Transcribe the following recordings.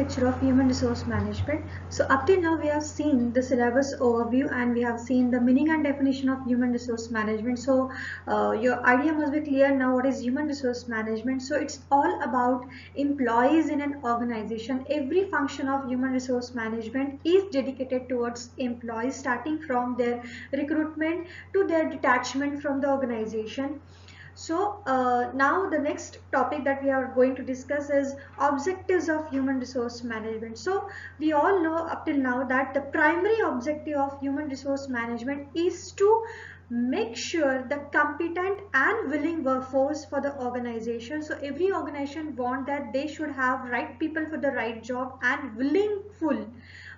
lecture of Human Resource Management. So up till now we have seen the syllabus overview and we have seen the meaning and definition of Human Resource Management. So your idea must be clear now what is Human Resource Management. So it's all about employees in an organization. Every function of Human Resource Management is dedicated towards employees, starting from their recruitment to their detachment from the organization. So now the next topic that we are going to discuss is objectives of human resource management. So we all know up till now that the primary objective of human resource management is to make sure the competent and willing workforce for the organization. So every organization want that they should have right people for the right job and willing full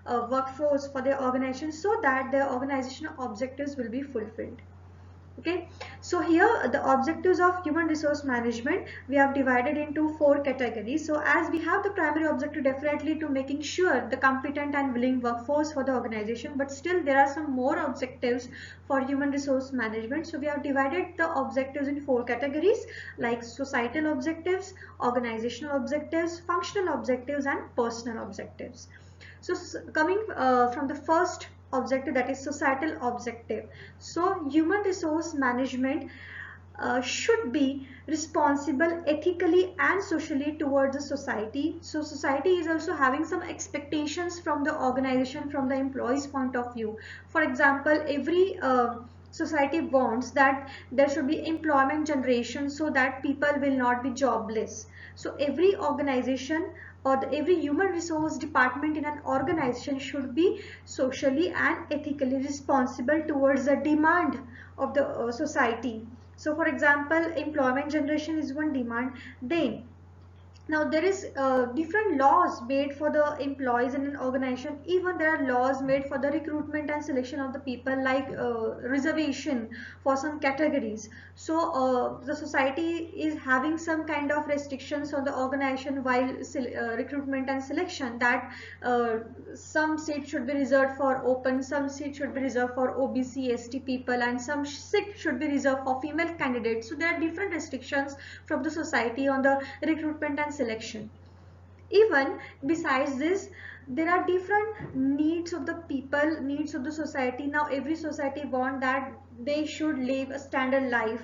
workforce for their organization so that their organizational objectives will be fulfilled. Okay, so here the objectives of human resource management we have divided into 4 categories. So as we have the primary objective definitely to making sure the competent and willing workforce for the organization, but still there are some more objectives for human resource management. So we have divided the objectives in 4 categories like societal objectives, organizational objectives, functional objectives and personal objectives. So coming from the first objective, that is societal objective. So human resource management should be responsible ethically and socially towards the society. So society is also having some expectations from the organization, from the employees point of view. For example, every society wants that there should be employment generation so that people will not be jobless. So every organization or every human resource department in an organization should be socially and ethically responsible towards the demand of the society. So for example, employment generation is one demand. Then now there is different laws made for the employees in an organization. Even there are laws made for the recruitment and selection of the people, like reservation for some categories. So the society is having some kind of restrictions on the organization while recruitment and selection, that some seats should be reserved for open, some seats should be reserved for OBC, ST people, and some seats should be reserved for female candidates. So there are different restrictions from the society on the recruitment and selection. Even besides this, there are different needs of the people, needs of the society. Now every society want that they should live a standard life.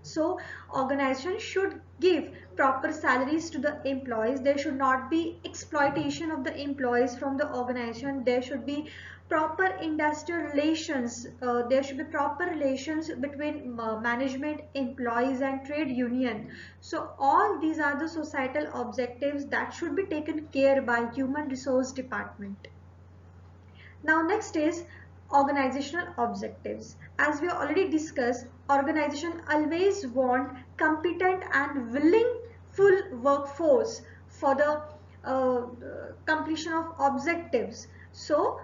So organization should give proper salaries to the employees. There should not be exploitation of the employees from the organization. There should be proper industrial relations. There should be proper relations between management, employees and trade union. So all these are the societal objectives that should be taken care by human resource department. Now next is organizational objectives. As we already discussed, organization always want competent and willing full workforce for the completion of objectives. So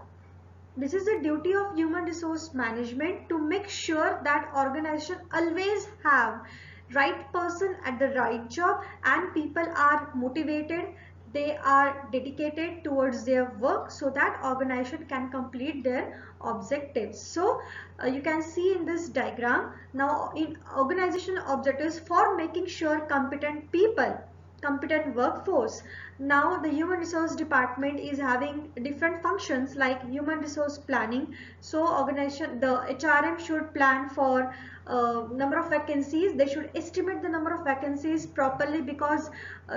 this is the duty of human resource management, to make sure that organization always have right person at the right job and people are motivated, they are dedicated towards their work, so that organization can complete their objectives. So you can see in this diagram, now in organizational objectives for making sure competent people, competent workforce. Now the human resource department is having different functions like human resource planning. So organization, the HRM should plan for number of vacancies. They should estimate the number of vacancies properly, because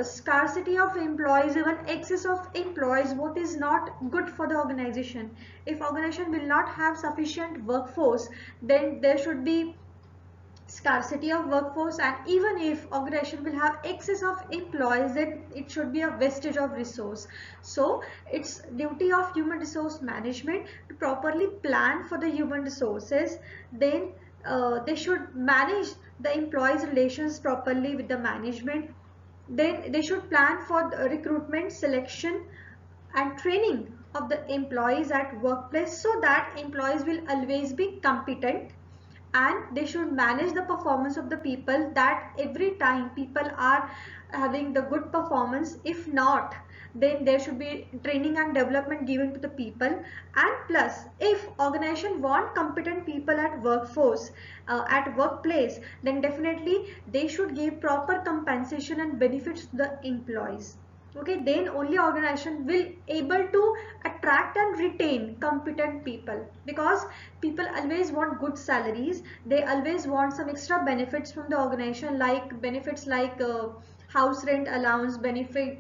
scarcity of employees, even excess of employees, both is not good for the organization. If organization will not have sufficient workforce, then there should be scarcity of workforce, and even if organization will have excess of employees, then it should be a wastage of resource. So it's duty of human resource management to properly plan for the human resources. Then they should manage the employees relations properly with the management. Then they should plan for the recruitment, selection and training of the employees at workplace, so that employees will always be competent. And they should manage the performance of the people, that every time people are having the good performance. If not, then there should be training and development given to the people. And plus, if organization want competent people at workforce, at workplace, then definitely they should give proper compensation and benefits to the employees. Okay, then only organization will able to attract and retain competent people, because people always want good salaries. They always want some extra benefits from the organization, like benefits like house rent allowance benefit,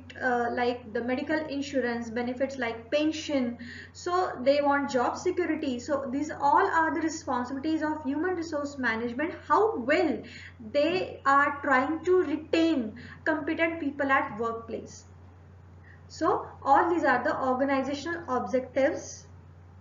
like the medical insurance benefits like pension. So they want job security. So these all are the responsibilities of human resource management, how well they are trying to retain competent people at workplace. So all these are the organizational objectives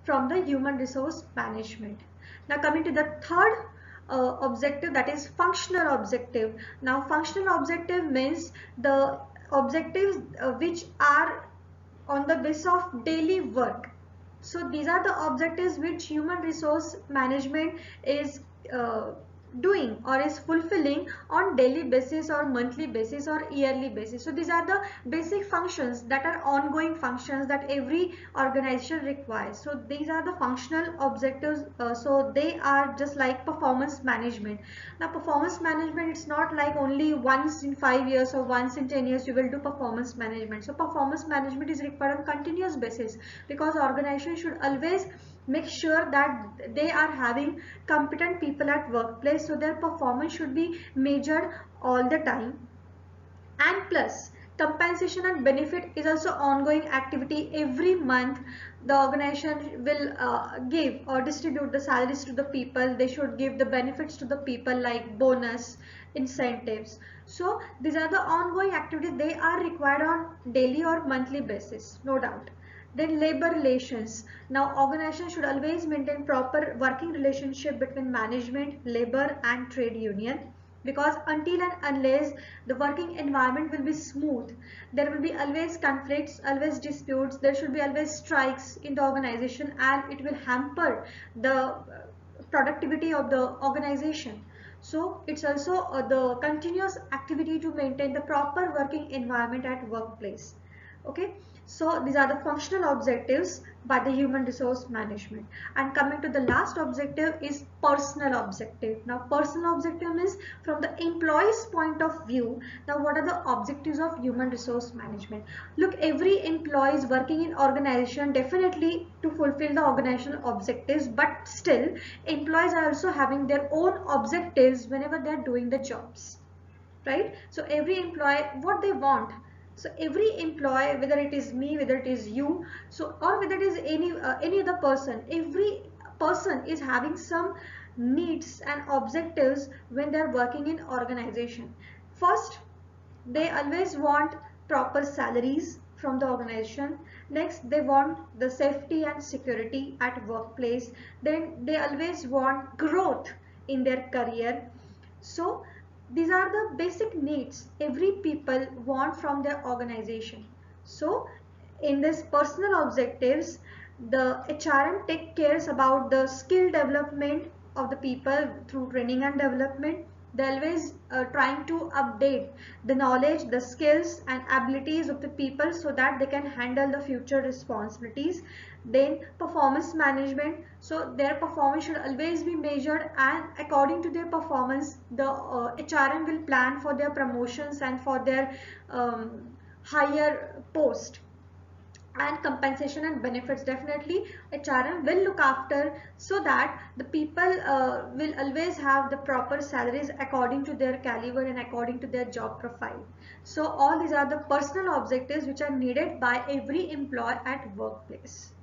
from the human resource management. Now coming to the third objective, that is functional objective. Now functional objective means the objectives which are on the basis of daily work. So these are the objectives which human resource management is doing or is fulfilling on daily basis or monthly basis or yearly basis. So these are the basic functions that are ongoing functions that every organization requires. So these are the functional objectives. So they are just like performance management. Now performance management, it's not like only once in 5 years or once in 10 years you will do performance management. So performance management is required on continuous basis, because organization should always make sure that they are having competent people at workplace, so their performance should be measured all the time. And plus compensation and benefit is also ongoing activity. Every month the organization will give or distribute the salaries to the people. They should give the benefits to the people like bonus, incentives. So these are the ongoing activities, they are required on daily or monthly basis, no doubt. Then labor relations. Now organization should always maintain proper working relationship between management, labor and trade union, because until and unless the working environment will be smooth, there will be always conflicts, always disputes, there should be always strikes in the organization, and it will hamper the productivity of the organization. So it's also the continuous activity to maintain the proper working environment at workplace. Okay, so these are the functional objectives by the human resource management. And coming to the last objective is personal objective. Now personal objective means from the employee's point of view. Now what are the objectives of human resource management? Look, every employee is working in organization definitely to fulfill the organizational objectives, but still employees are also having their own objectives whenever they are doing the jobs, right? So every employee, what they want, so every employee, whether it is me, whether it is you, so or whether it is any other person, every person is having some needs and objectives when they are working in organization. First, they always want proper salaries from the organization. Next, they want the safety and security at workplace. Then they always want growth in their career. So these are the basic needs every people want from their organization. So in this personal objectives, the HRM take cares about the skill development of the people through training and development. They always trying to update the knowledge, the skills and abilities of the people so that they can handle the future responsibilities. Then performance management, so their performance should always be measured, and according to their performance the HRM will plan for their promotions and for their higher post. And compensation and benefits, definitely HRM will look after so that the people will always have the proper salaries according to their caliber and according to their job profile. So all these are the personal objectives which are needed by every employee at workplace.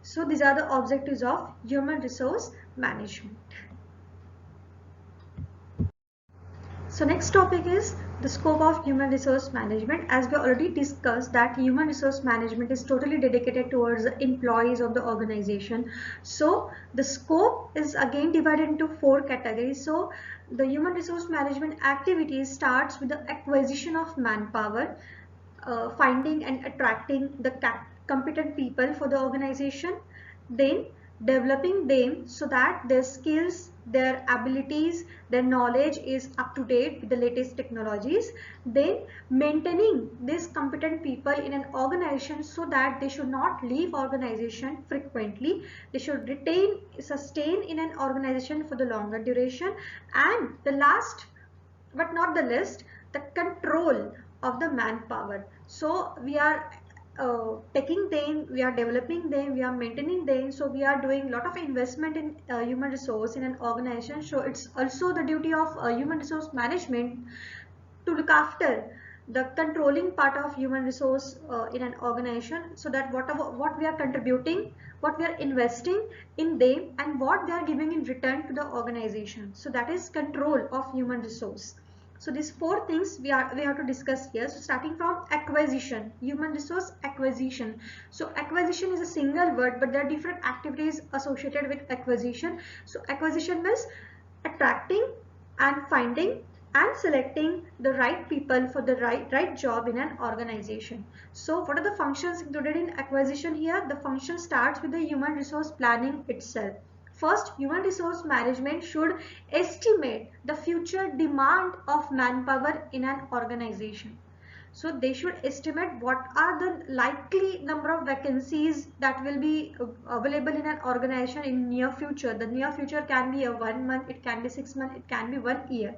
So these are the objectives of human resource management. So next topic is the scope of human resource management. As we already discussed that human resource management is totally dedicated towards the employees of the organization. So the scope is again divided into 4 categories. So the human resource management activities starts with the acquisition of manpower, finding and attracting the competent people for the organization, then developing them so that their skills, their abilities, their knowledge is up to date with the latest technologies, then maintaining these competent people in an organization so that they should not leave organization frequently, they should sustain in an organization for the longer duration. And the last but not the least, the control of the manpower. So we are taking them, we are developing them, we are maintaining them. So we are doing a lot of investment in human resource in an organization. So it's also the duty of human resource management to look after the controlling part of human resource in an organization, so that what we are contributing, what we are investing in them, and what they are giving in return to the organization. So that is control of human resource. So these four things we have to discuss here. So starting from acquisition, human resource acquisition. So acquisition is a single word, but there are different activities associated with acquisition. So acquisition means attracting and finding and selecting the right people for the right job in an organization. So what are the functions included in acquisition here? The function starts with the human resource planning itself. First, human resource management should estimate the future demand of manpower in an organization. So they should estimate what are the likely number of vacancies that will be available in an organization in near future. The near future can be a 1 month, it can be 6 months, it can be 1 year.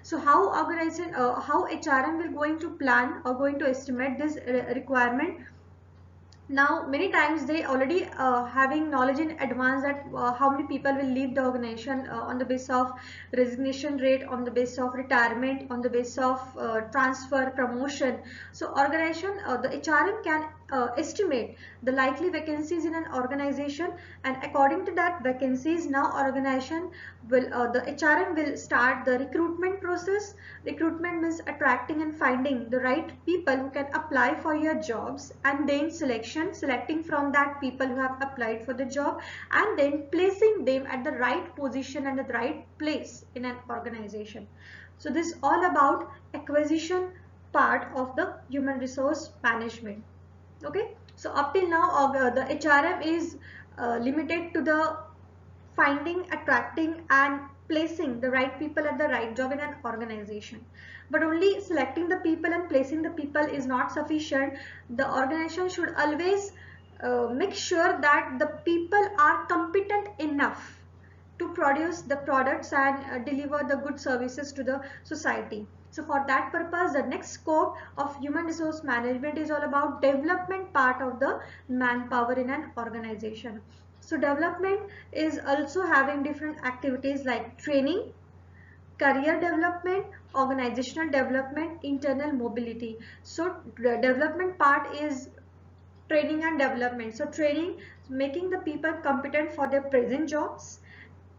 So how organization, how HRM will going to plan or going to estimate this requirement? Now many times they already having knowledge in advance that how many people will leave the organization on the basis of resignation rate, on the basis of retirement, on the basis of transfer, promotion. So organization, the HRM can estimate the likely vacancies in an organization, and according to that vacancies, now organization will the HRM will start the recruitment process. Recruitment means attracting and finding the right people who can apply for your jobs, and then selecting from that people who have applied for the job, and then placing them at the right position and the right place in an organization. So this is all about acquisition part of the human resource management. Okay, so up till now the HRM is limited to the finding, attracting and placing the right people at the right job in an organization. But only selecting the people and placing the people is not sufficient. The organization should always make sure that the people are competent enough to produce the products and deliver the good services to the society. So for that purpose, the next scope of human resource management is all about development part of the manpower in an organization. So development is also having different activities like training, career development, organizational development, internal mobility. So the development part is training and development. So training, making the people competent for their present jobs,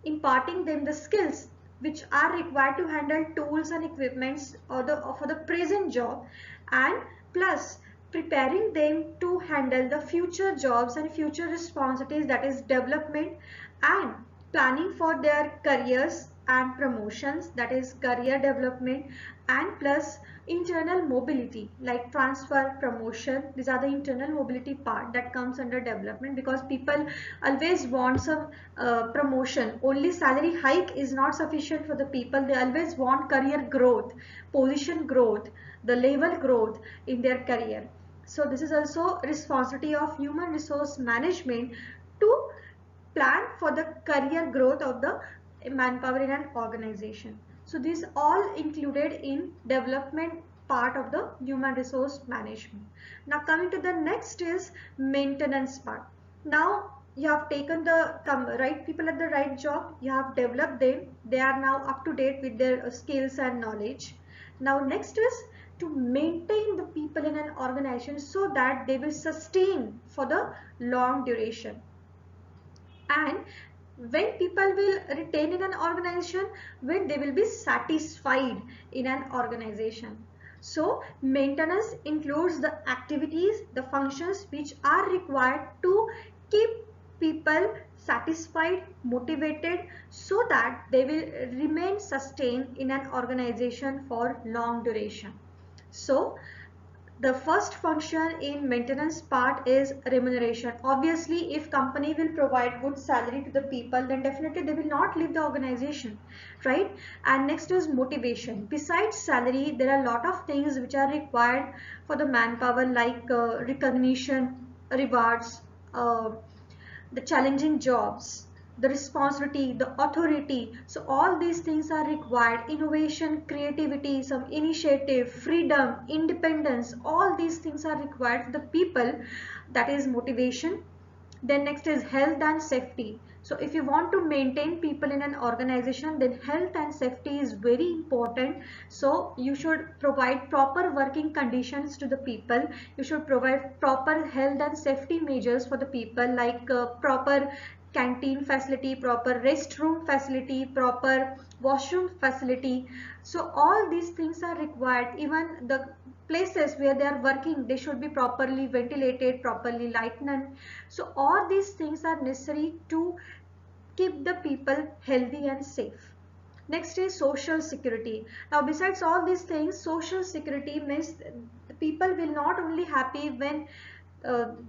imparting them the skills which are required to handle tools and equipments or for the present job, and plus preparing them to handle the future jobs and future responsibilities, that is development, and planning for their careers and promotions, that is career development, and plus internal mobility like transfer, promotion. These are the internal mobility part that comes under development, because people always want some promotion. Only salary hike is not sufficient for the people. They always want career growth, position growth, the level growth in their career. So this is also responsibility of human resource management to plan for the career growth of the manpower in an organization. So these all included in development part of the human resource management. Now coming to the next is maintenance part. Now you have taken the right people at the right job, you have developed them, they are now up to date with their skills and knowledge. Now next is to maintain the people in an organization so that they will sustain for the long duration. And when people will retain in an organization, when they will be satisfied in an organization. So maintenance includes the activities, the functions which are required to keep people satisfied, motivated, so that they will remain sustained in an organization for long duration. So the first function in maintenance part is remuneration. Obviously, if company will provide good salary to the people, then definitely they will not leave the organization, right? And next is motivation. Besides salary, there are a lot of things which are required for the manpower, like recognition, rewards, the challenging jobs, the responsibility, the authority. So all these things are required. Innovation, creativity, some initiative, freedom, independence, all these things are required for the people. That is motivation. Then next is health and safety. So if you want to maintain people in an organization, then health and safety is very important. So you should provide proper working conditions to the people. You should provide proper health and safety measures for the people, like proper canteen facility, proper restroom facility, proper washroom facility. So all these things are required. Even the places where they are working, they should be properly ventilated, properly lightened. So all these things are necessary to keep the people healthy and safe. Next is social security. Now besides all these things, social security means the people will not only happy when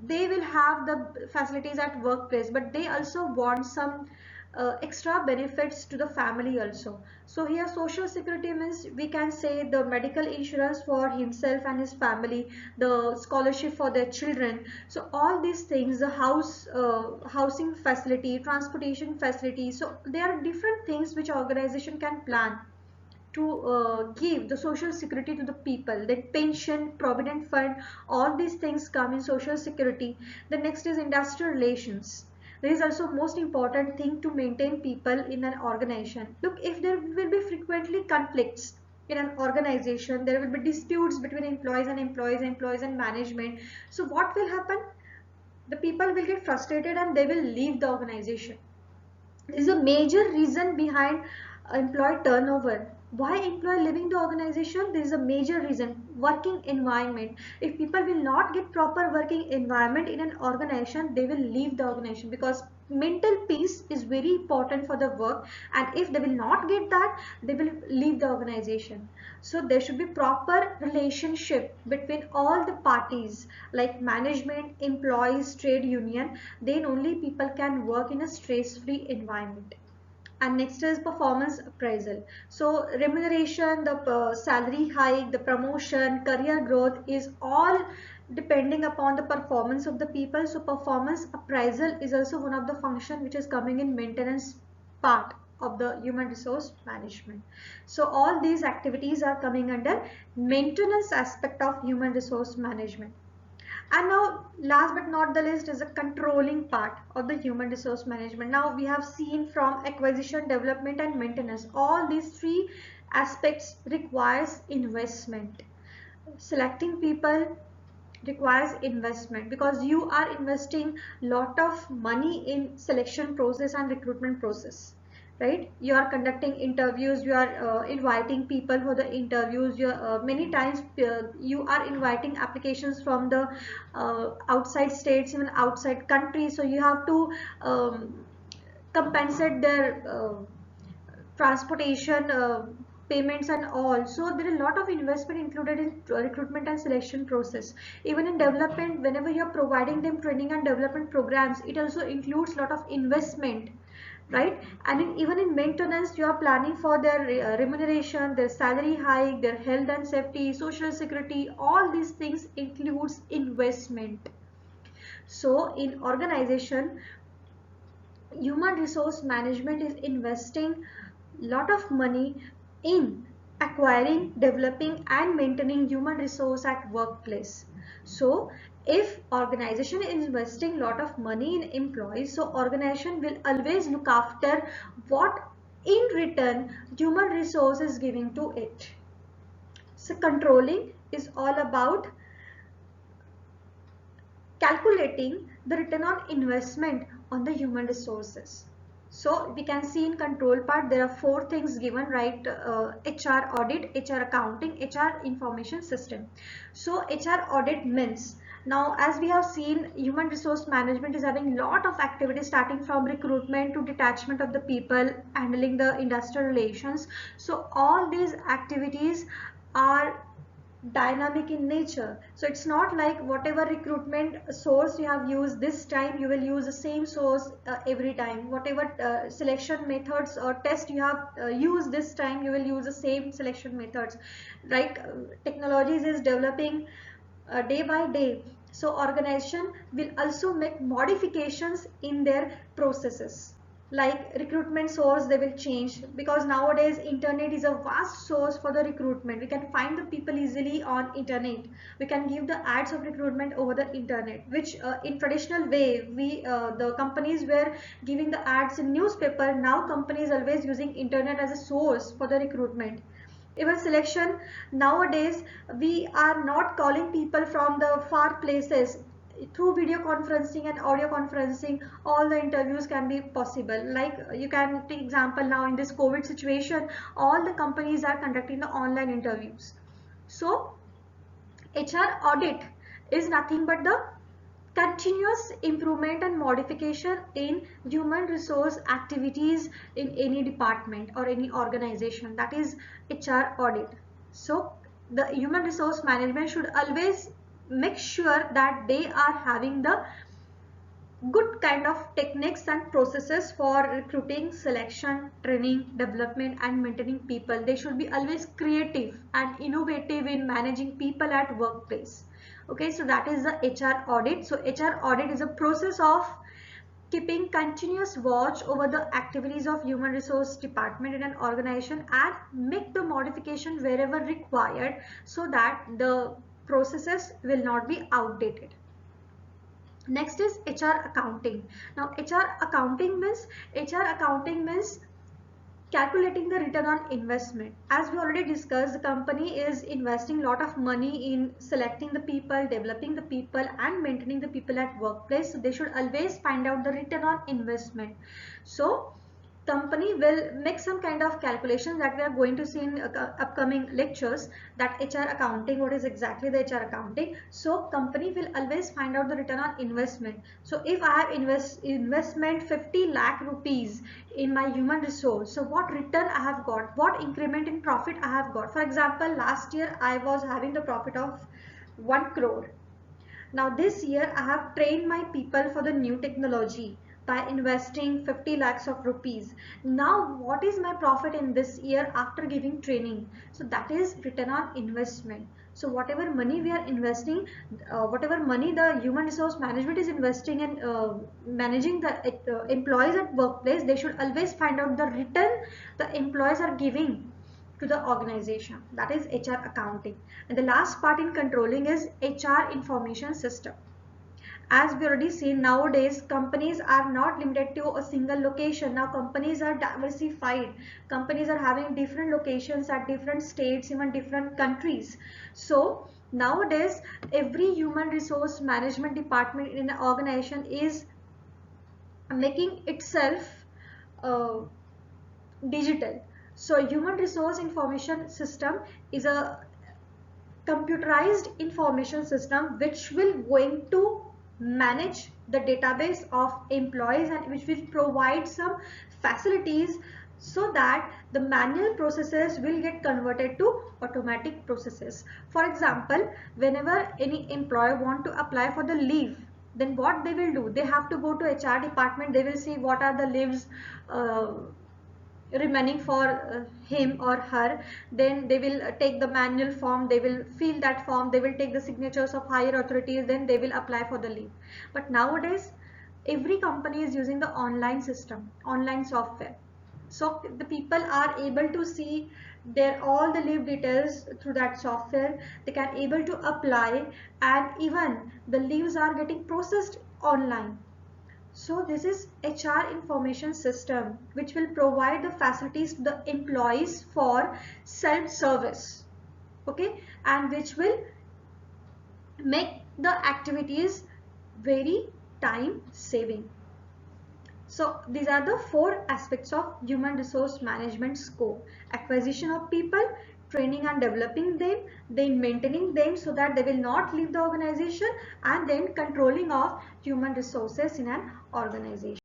they will have the facilities at workplace, but they also want some extra benefits to the family also. So here social security means we can say the medical insurance for himself and his family, the scholarship for their children. So all these things, the housing facility, transportation facility. So there are different things which organization can plan to give the social security to the people. Then pension, provident fund, all these things come in social security. The next is industrial relations. There is also most important thing to maintain people in an organization. Look, if there will be frequently conflicts in an organization, there will be disputes between employees and employees, employees and management. So what will happen? The people will get frustrated and they will leave the organization. This is a major reason behind employee turnover. Why employee leaving the organization? There is a major reason: working environment. If people will not get proper working environment in an organization, they will leave the organization, because mental peace is very important for the work, and if they will not get that, they will leave the organization. So there should be proper relationship between all the parties, like management, employees, trade union. Then only people can work in a stress-free environment. And next is performance appraisal. So remuneration, the salary hike, the promotion, career growth is all depending upon the performance of the people. So performance appraisal is also one of the function which is coming in maintenance part of the human resource management. So all these activities are coming under maintenance aspect of human resource management. And now last but not the least is the controlling part of the human resource management. Now we have seen from acquisition, development and maintenance. All these three aspects requires investment. Selecting people requires investment, because you are investing lot of money in selection process and recruitment process, right? You are conducting interviews, you are inviting people for the interviews. You many times you are inviting applications from the outside states, even outside countries. So you have to compensate their transportation payments and all. So there is a lot of investment included in recruitment and selection process. Even in development, whenever you are providing them training and development programs, it also includes a lot of investment, right? And even in maintenance, you are planning for their remuneration, their salary hike, their health and safety, social security. All these things includes investment. So in organization, human resource management is investing lot of money in acquiring, developing and maintaining human resource at workplace. So if organization is investing lot of money in employees, so organization will always look after what in return human resource is giving to it. So controlling is all about calculating the return on investment on the human resources. So we can see in control part there are four things given, right? HR audit, HR accounting, HR information system. So HR audit means, now as we have seen, human resource management is having lot of activities starting from recruitment to detachment of the people, handling the industrial relations. So all these activities are dynamic in nature. So it's not like whatever recruitment source you have used this time, you will use the same source every time. Whatever selection methods or test you have used this time, you will use the same selection methods, right? Technologies is developing day by day. So organization will also make modifications in their processes. like recruitment source, they will change, because nowadays internet is a vast source for the recruitment. We can find the people easily on internet. We can give the ads of recruitment over the internet, which in traditional way we the companies were giving the ads in newspaper. Now companies always using internet as a source for the recruitment. Even selection, nowadays we are not calling people from the far places. Through video conferencing and audio conferencing, all the interviews can be possible. Like you can take example, now in this COVID situation, all the companies are conducting the online interviews. So HR audit is nothing but the continuous improvement and modification in human resource activities in any department or any organization. That is HR audit. So the human resource management should always make sure that they are having the good kind of techniques and processes for recruiting, selection, training, development and maintaining people. They should be always creative and innovative in managing people at workplace. Okay, so that is the HR audit. So HR audit is a process of keeping continuous watch over the activities of human resource department in an organization and make the modification wherever required so that the processes will not be outdated. Next is HR accounting. Now HR accounting means calculating the return on investment. As we already discussed, the company is investing a lot of money in selecting the people, developing the people and maintaining the people at workplace. So they should always find out the return on investment. So company will make some kind of calculations that we are going to see in upcoming lectures, that HR accounting, what is exactly the HR accounting. So company will always find out the return on investment. So if I have investment 50 lakh rupees in my human resource, so what return I have got, what increment in profit I have got. For example, last year I was having the profit of 1 crore. Now this year I have trained my people for the new technology by investing 50 lakhs of rupees. Now what is my profit in this year after giving training? So that is return on investment. So whatever money we are investing, whatever money the human resource management is investing in managing the employees at workplace, they should always find out the return the employees are giving to the organization. That is HR accounting. And the last part in controlling is HR information system. As we already seen, nowadays companies are not limited to a single location. Now companies are diversified. Companies are having different locations at different states, even different countries. So nowadays every human resource management department in an organization is making itself uh, digital. So human resource information system is a computerized information system which will going to manage the database of employees and which will provide some facilities so that the manual processes will get converted to automatic processes. For example, whenever any employee want to apply for the leave, then what they will do, they have to go to HR department. They will see what are the leaves remaining for him or her. Then they will take the manual form, they will fill that form, they will take the signatures of higher authorities, then they will apply for the leave. But nowadays every company is using the online system, online software. So the people are able to see their all the leave details through that software. They can able to apply and even the leaves are getting processed online. So this is HR information system which will provide the facilities to the employees for self-service, okay, and which will make the activities very time saving. So these are the 4 aspects of human resource management scope: acquisition of people, training and developing them, then maintaining them so that they will not leave the organization, and then controlling of human resources in an organization.